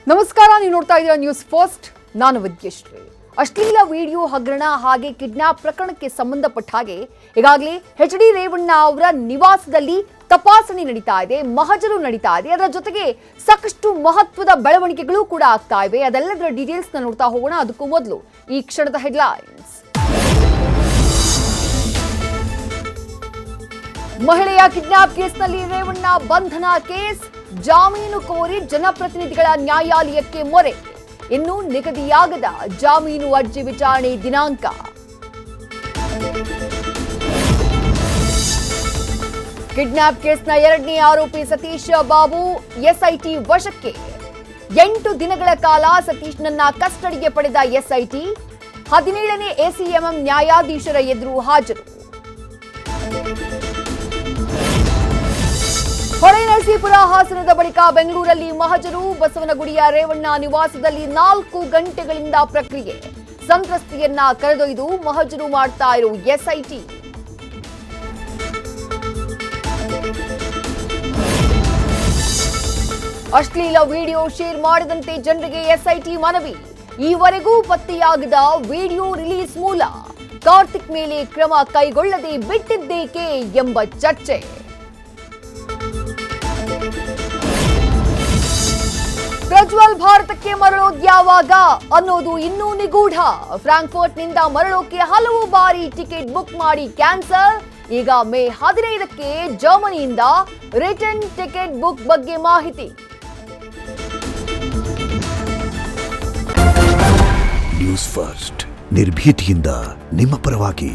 ನಮಸ್ಕಾರ, ನೀವು ನೋಡ್ತಾ ಇದ್ದೀರಾ ನ್ಯೂಸ್ ಫಸ್ಟ್. ನಾನು ವಿದ್ಯಶ್ರೀ. ಅಶ್ಲೀಲ ವಿಡಿಯೋ ಹಗರಣ ಹಾಗೆ ಕಿಡ್ನಾಪ್ ಪ್ರಕರಣಕ್ಕೆ ಸಂಬಂಧಪಟ್ಟ ಹಾಗೆ ಈಗಾಗಲೇ ಎಚ್.ಡಿ. ರೇವಣ್ಣ ಅವರ ನಿವಾಸದಲ್ಲಿ ತಪಾಸಣೆ ನಡೀತಾ ಇದೆ, ಮಹಜರು ನಡೀತಾ ಇದೆ. ಅದರ ಜೊತೆಗೆ ಸಾಕಷ್ಟು ಮಹತ್ವದ ಬೆಳವಣಿಗೆಗಳು ಕೂಡ ಆಗ್ತಾ ಇವೆ. ಅದೆಲ್ಲದರ ಡೀಟೇಲ್ಸ್ ನೋಡ್ತಾ ಹೋಗೋಣ. ಅದಕ್ಕೂ ಮೊದಲು ಈ ಕ್ಷಣದ ಹೆಡ್ಲೈನ್ಸ್. ಮಹಿಳೆಯ ಕಿಡ್ನಾಪ್ ಕೇಸ್ನಲ್ಲಿ ರೇವಣ್ಣ ಬಂಧನ ಕೇಸ್, ಜಾಮೀನು ಕೋರಿ ಜನಪ್ರತಿನಿಧಿಗಳ ನ್ಯಾಯಾಲಯಕ್ಕೆ ಮೊರೆ. ಇನ್ನು ನಿಗದಿಯಾಗದ ಜಾಮೀನು ಅರ್ಜಿ ವಿಚಾರಣೆ ದಿನಾಂಕ. ಕಿಡ್ನಾಪ್ ಕೇಸ್ನ ಎರಡನೇ ಆರೋಪಿ ಸತೀಶ್ ಬಾಬು ಎಸ್ಐಟಿ ವಶಕ್ಕೆ. 8 ದಿನಗಳ ಕಾಲ ಸತೀಶ್ನನ್ನ ಕಸ್ಟಡಿಗೆ ಪಡೆದ ಎಸ್ಐಟಿ 17ನೇ ಎಸಿಎಂಎಂ ನ್ಯಾಯಾಧೀಶರ ಎದುರು ಹಾಜರು. ಹೊಳೆನರಸೀಪುರ ಹಾಸನದ ಬಳಿಕ ಬೆಂಗಳೂರಲ್ಲಿ ಮಹಜರು. ಬಸವನಗುಡಿಯ ರೇವಣ್ಣ ನಿವಾಸದಲ್ಲಿ 4 ಗಂಟೆಗಳಿಂದ ಪ್ರಕ್ರಿಯೆ. ಸಂತ್ರಸ್ತೆಯನ್ನ ಕರೆದೊಯ್ದು ಮಹಜರು ಮಾಡ್ತಾ ಇರೋ ಎಸ್ಐಟಿ. ಅಶ್ಲೀಲ ವಿಡಿಯೋ ಶೇರ್ ಮಾಡದಂತೆ ಜನರಿಗೆ ಎಸ್ಐಟಿ ಮನವಿ. ಈವರೆಗೂ ಪತ್ತೆಯಾಗದ ವಿಡಿಯೋ ರಿಲೀಸ್ ಮೂಲ. ಕಾರ್ತಿಕ್ ಮೇಲೆ ಕ್ರಮ ಕೈಗೊಳ್ಳದೆ ಬಿಟ್ಟಿದ್ದೇಕೆ ಎಂಬ ಚರ್ಚೆ. ಪ್ರಜ್ವಲ್ ಭಾರತಕ್ಕೆ ಮರಳೋದ್ಯಾವಾಗ ಅನ್ನೋದು ಇನ್ನೂ ನಿಗೂಢ. ಫ್ರಾಂಕ್ಫರ್ಟ್ನಿಂದ ಮರಳೋಕೆ ಹಲವು ಬಾರಿ ಟಿಕೆಟ್ ಬುಕ್ ಮಾಡಿ ಕ್ಯಾನ್ಸಲ್. ಈಗ ಮೇ 15ಕ್ಕೆ ಜರ್ಮನಿಯಿಂದ ರಿಟರ್ನ್ ಟಿಕೆಟ್ ಬುಕ್ ಬಗ್ಗೆ ಮಾಹಿತಿ. ನ್ಯೂಸ್ ಫಸ್ಟ್, ನಿರ್ಭೀತಿಯಿಂದ ನಿಮ್ಮ ಪರವಾಗಿ.